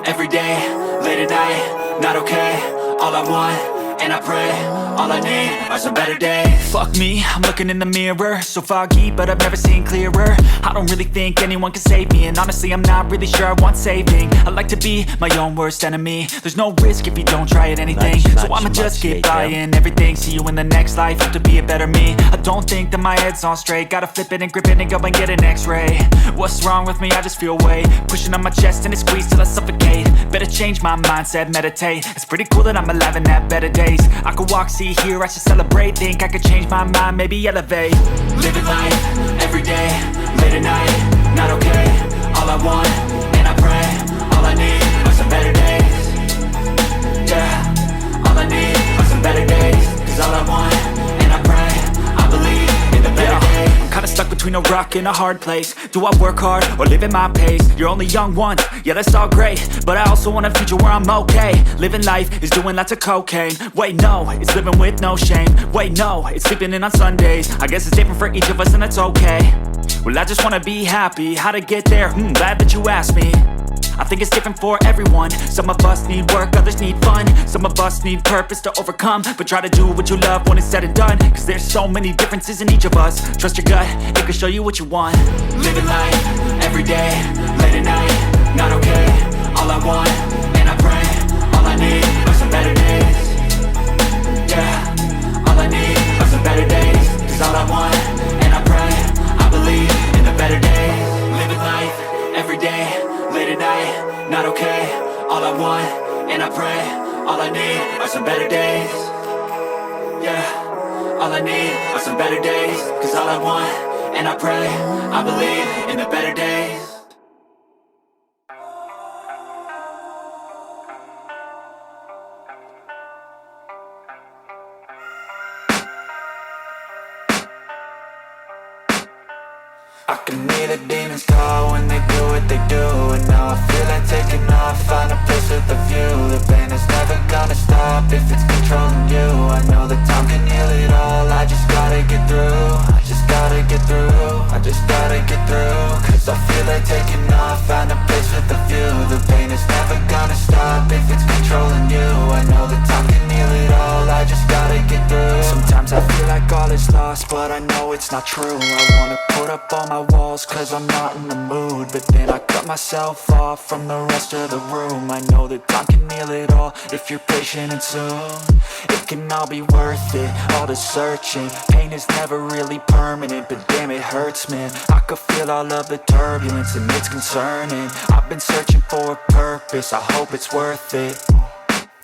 every day, late at night, not okay. All I want, and I pray, all I need are some better days. Fuck me, I'm looking in the mirror, so foggy, but I've never seen clearer. I don't really think anyone can save me, and honestly I'm not really sure I want saving. I like to be my own worst enemy. There's no risk if you don't try at anything, so I'ma just keep buying everything. See you in the next life, have to be a better me. I don't think that my head's on straight, gotta flip it and grip it and go and get an x-ray. What's wrong with me? I just feel weight pushing on my chest and it squeezes till I suffocate. Better change my mindset, meditate. It's pretty cool that I'm alive and have better days. I could walk, see, hear, I should celebrate. Think I could change my mind, maybe elevate. Living life, every day, late at night, not okay. All I want, and I pray, all I need are some better days. Yeah, all I need are some better days. Cause all I want, and I pray, I believe in the better days. I'm kinda stuck between a rock and a hard place. Do I work hard or live at my pace? You're only young once, yeah that's all great, but I also want a future where I'm okay. Living life is doing lots of cocaine. Wait no, it's living with no shame. Wait no, it's sleeping in on Sundays. I guess it's different for each of us and that's okay. Well I just wanna be happy, how to get there? Glad that you asked me. I think it's different for everyone. Some of us need work, others need fun. Some of us need purpose to overcome. But try to do what you love when it's said and done. Cause there's so many differences in each of us. Trust your gut, it can show you what you want. Living life, every day, late at night, not okay. All I want, and I pray, all I need are some better days. Yeah, all I need are some better days. Cause all I want, and I pray, I believe in the better days. Living life, every day, late at night, not okay. All I want, and I pray, all I need are some better days. Yeah, all I need are some better days. Cause all I want, and I pray, I believe in the better days. I can hear the demons call when they do what they do. And now I feel like taking off, find a place with a view. The pain is never gonna stop if it's controlling you. I know that time can heal it all, I just gotta get through. I just gotta get through, I just gotta get through. Cause I feel like taking off, find a place with a view. The pain is never gonna stop if it's controlling you. I know that time can heal it all, I just gotta get through. Sometimes I feel like all is lost, but I know it's not true. I wanna put up all my walls cause I'm not in the mood, but then I cut myself off from the rest of the room. I know that time can heal it all if you're patient and soon it can all be worth it, all the searching. Pain is never really permanent, but damn it hurts man. I could feel all of the turbulence and it's concerning. I've been searching for a purpose, I hope it's worth it.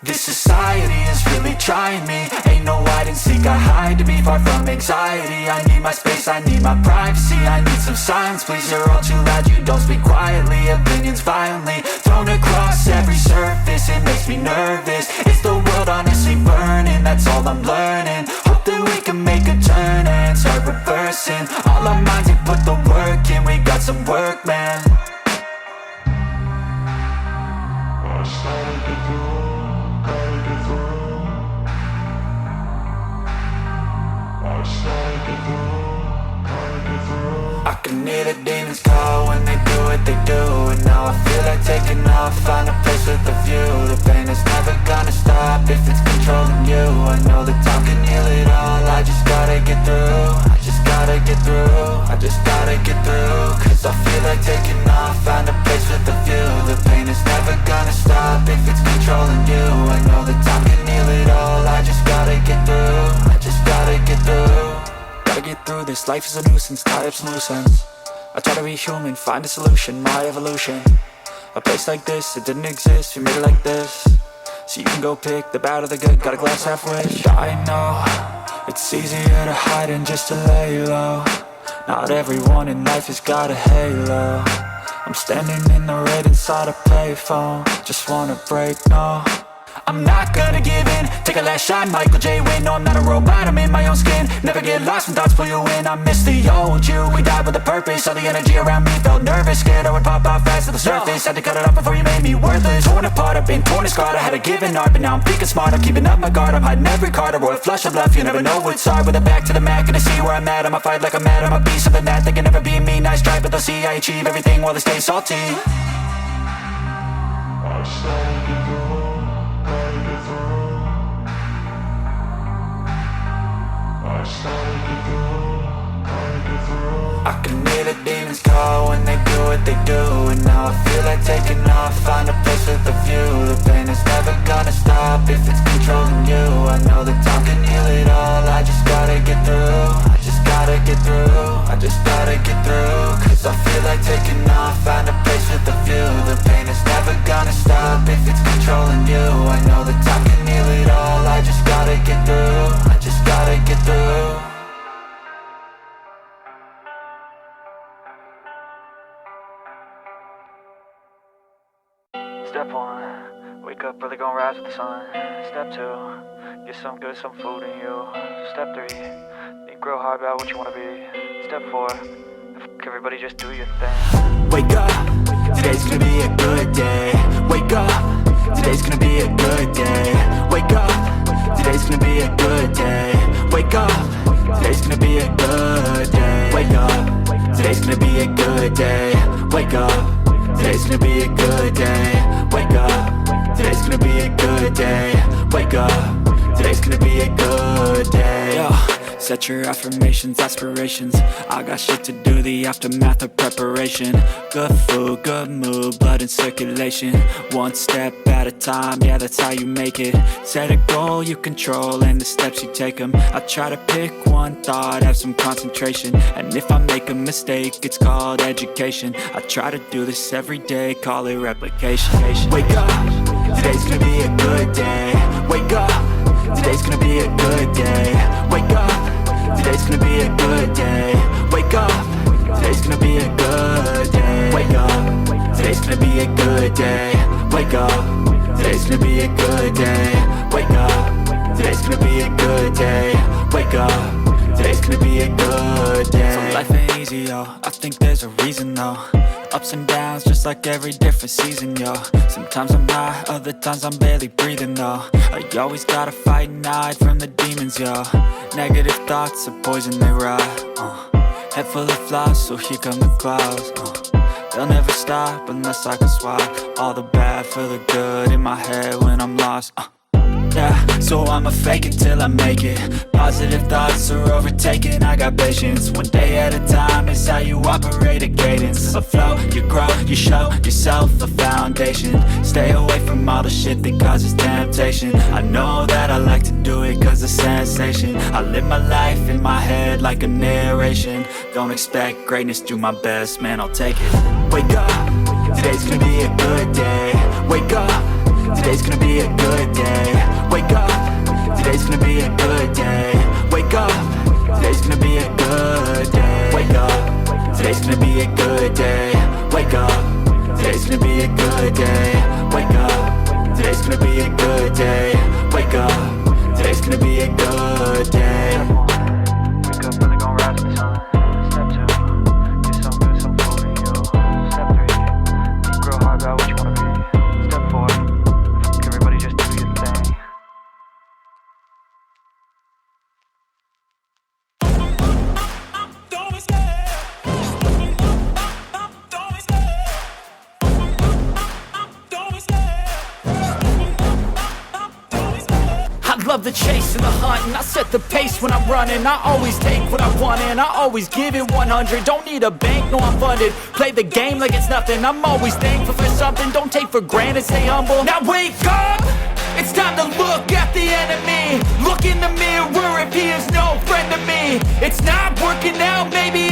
This society is really trying me. Ain't no hide and seek, I hide to be far from anxiety. I need my space, I need my privacy. I need some silence, please, you're all too loud. You don't speak quietly, opinions violently thrown across every surface. It makes me nervous, is the world honestly burning? That's all I'm learning. Hope that we can make a turn and start reversing all our minds and put the work in. We got some work, man. I started to do. I can hear the demons call when they do what they do. And now I feel like taking off, find a place with a view. The pain is never gonna stop if it's controlling you. I know that time can heal it all, I just gotta get through. I just gotta get through, I just gotta get through. Cause I feel like taking off, find a place with a view. The pain is never gonna stop if it's controlling you. I know that time can heal it all, I just gotta get through. I just gotta get through. Gotta get through this, life is a nuisance, tie up some loose ends. I try to be human, find a solution, my evolution. A place like this, it didn't exist, we made it like this. So you can go pick the bad or the good, got a glass halfway. I know, it's easier to hide than just to lay low. Not everyone in life has got a halo. I'm standing in the red inside a payphone. Just wanna break, no, I'm not gonna give in. Take a last shot, Michael J. Win. No, I'm not a robot, I'm in my own skin. Never get lost when thoughts pull you in. I miss the old you, we died with a purpose. All the energy around me felt nervous, scared I would pop out fast to the surface. Had to cut it off before you made me worthless. Torn apart, I've been torn and scarred. I had a given art, but now I'm thinking smart. I'm keeping up my guard, I'm hiding every card. A royal flush of love, you never know what's hard. With a back to the MAK, gonna see where I'm at. I'ma fight like I'm mad, I'ma be something that they can never be me. Nice try, but they'll see I achieve everything while they stay salty. I I can hear the demons call when they do what they do. And now I feel like taking off, find a place with a view. The pain is never gonna stop if it's controlling you. I know that time can heal it all, I just gotta get through. I just gotta get through, I just gotta get through. Cause I feel like taking off, find a place with a view. The pain is never gonna stop if it's controlling you. I know that time can heal it all, I just gotta get through. I just gotta get through. Step 1, wake up early, gon' rise with the sun. Step 2, get some good, some food in you. Step 3, think real hard about what you wanna be. Step 4, everybody just do your thing. Wake up, today's gonna be a good day. Wake up, today's gonna be a good day. Wake up, today's gonna be a good day. Wake up, today's gonna be a good day. Wake up, today's gonna be a good day. Wake up, today's gonna be a good day. Wake up, today's gonna be a good day. Wake up, today's gonna be a good day. Yo, set your affirmations, aspirations. I got shit to do, the aftermath of preparation. Good food, good mood, blood in circulation. One step at a time, yeah, that's how you make it. Set a goal you control and the steps you take them. I try to pick one thought, have some concentration. And if I make a mistake, it's called education. I try to do this every day, call it replication. Wake up, today's gonna be a good day. Wake up, today's gonna be a good day. Wake up, today's gonna be a good day. Wake up, today's gonna be a good day. Wake up, today's gonna be a good day. Wake up, today's gonna be a good day. Wake up, today's gonna be a good day. Wake up, today's gonna be a good day. So life ain't easy, yo, I think there's a reason though. Ups and downs, just like every different season, yo. Sometimes I'm high, other times I'm barely breathing, though. I always gotta fight and hide from the demons, yo. Negative thoughts are poison, they rot. Head full of flies, so here come the clouds. They'll never stop unless I can swap all the bad for the good in my head when I'm lost. Yeah, so I'ma fake it till I make it. Positive thoughts are overtaken, I got patience. One day at a time is how you operate a cadence. A flow, you grow, you show yourself a foundation. Stay away from all the shit that causes temptation. I know that I like to do it cause it's sensation. I live my life in my head like a narration. Don't expect greatness, do my best, man, I'll take it. Wake up, today's gonna be a good day. Wake up, today's gonna be a good day. Wake up, today's gonna be a good day. Wake up, today's gonna be a good day. Wake up, today's gonna be a good day. Wake up, today's gonna be a good day. Wake up, today's gonna be a good day. Wake up, today's gonna be a good day. Wake up, really gon' rise with the sun. Step 2, get some good, some food in you. Step 3, think real hard about what you wanna be. Step 4, everybody just do your thing. I love the chase and the hunt, and I set the pace when I'm running. I always take what I want and I always give it 100. Don't need a bank, no I'm funded. Play the game like it's nothing. I'm always thankful for something. Don't take for granted, stay humble. Now wake up! It's time to look at the enemy. Look in the mirror if he is no friend to me. It's not working out, maybe